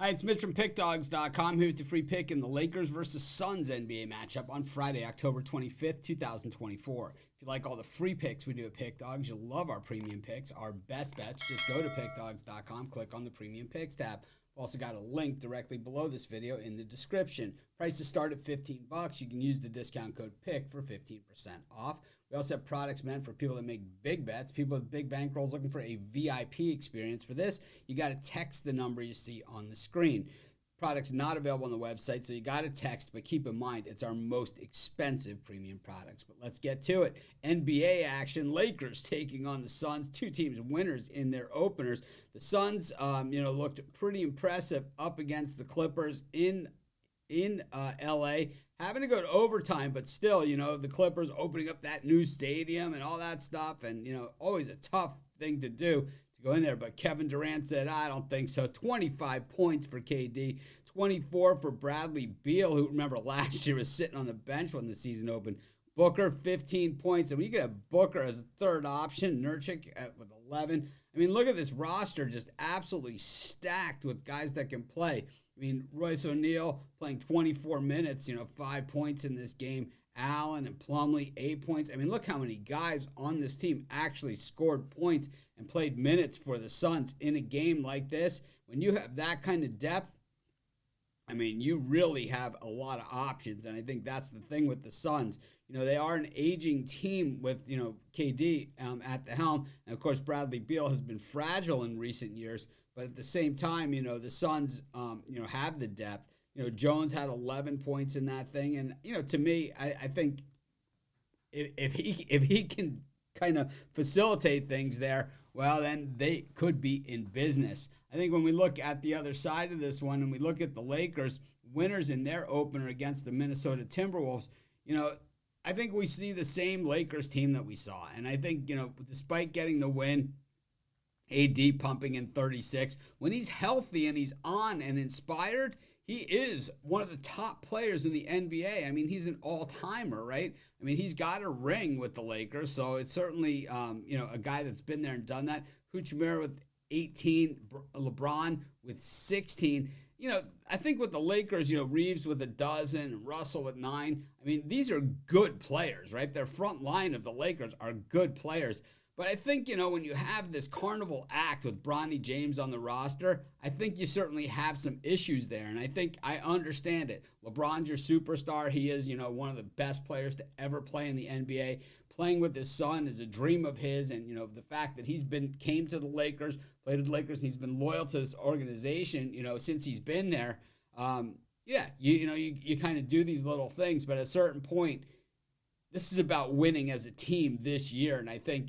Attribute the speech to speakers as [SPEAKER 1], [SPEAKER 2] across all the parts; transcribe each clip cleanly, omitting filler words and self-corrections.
[SPEAKER 1] Hi, it's Mitch from Pickdawgz.com here with your free pick in the Lakers versus Suns NBA matchup on Friday, October 25th, 2024. If you like all the free picks we do at Pickdawgz, you'll love our premium picks, our best bets. Just go to Pickdawgz.com, click on the premium picks tab. We've also got a link directly below this video in the description. Prices start at $15. You can use the discount code PICK for 15% off. We also have products meant for people that make big bets, people with big bankrolls looking for a VIP experience. For this, you got to text the number you see on the screen. Products not available on the website, so you got to text, but keep in mind, it's our most expensive premium products. But let's get to it. NBA action, Lakers taking on the Suns, two teams winners in their openers. The Suns, looked pretty impressive up against the Clippers in LA, having to go to overtime, but still, the Clippers opening up that new stadium and all that stuff, and, always a tough thing to do to go in there. But Kevin Durant said, I don't think so. 25 points for KD, 24 for Bradley Beal, who, remember, last year was sitting on the bench when the season opened. Booker, 15 points. And when you get a Booker as a third option, Nurkic with 11. I mean, look at this roster, just absolutely stacked with guys that can play. I mean, Royce O'Neal playing 24 minutes, 5 points in this game. Allen and Plumlee, 8 points. I mean, look how many guys on this team actually scored points and played minutes for the Suns in a game like this. When you have that kind of depth, I mean, you really have a lot of options, and I think that's the thing with the Suns. They are an aging team with, KD at the helm, and of course, Bradley Beal has been fragile in recent years, but at the same time, the Suns, have the depth. Jones had 11 points in that thing, and, to me, I think if he can kind of facilitate things there, well, then they could be in business. I think when we look at the other side of this one and we look at the Lakers, winners in their opener against the Minnesota Timberwolves, I think we see the same Lakers team that we saw. And I think, despite getting the win, AD pumping in 36, when he's healthy and he's on and inspired, he is one of the top players in the NBA. I mean, he's an all-timer, right? I mean, he's got a ring with the Lakers, so it's certainly, a guy that's been there and done that. Kuchimera with 18, LeBron with 16. I think with the Lakers, Reeves with 12, and Russell with 9. I mean, these are good players, right? Their front line of the Lakers are good players. But I think, when you have this carnival act with Bronny James on the roster, I think you certainly have some issues there. And I think I understand it. LeBron's your superstar. He is, one of the best players to ever play in the NBA. Playing with his son is a dream of his. And, the fact that came to the Lakers, played with the Lakers, and he's been loyal to this organization, since he's been there. You kind of do these little things. But at a certain point, this is about winning as a team this year, and I think,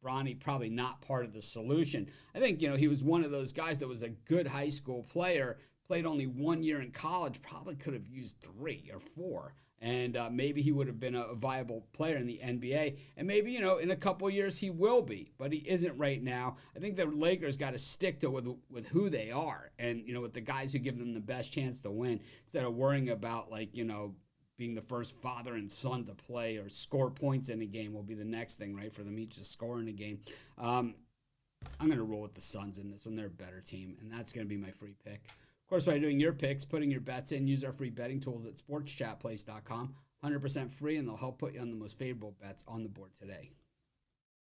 [SPEAKER 1] Bronny probably not part of the solution. I think, he was one of those guys that was a good high school player, played only 1 year in college, probably could have used 3 or 4, and maybe he would have been a viable player in the NBA, and maybe, in a couple of years he will be, but he isn't right now. I think the Lakers got to stick to with who they are, and, with the guys who give them the best chance to win, instead of worrying about, being the first father and son to play or score points in a game will be the next thing, right, for them each to score in a game. I'm going to roll with the Suns in this one. They're a better team, and that's going to be my free pick. Of course, by doing your picks, putting your bets in, use our free betting tools at sportschatplace.com. 100% free, and they'll help put you on the most favorable bets on the board today.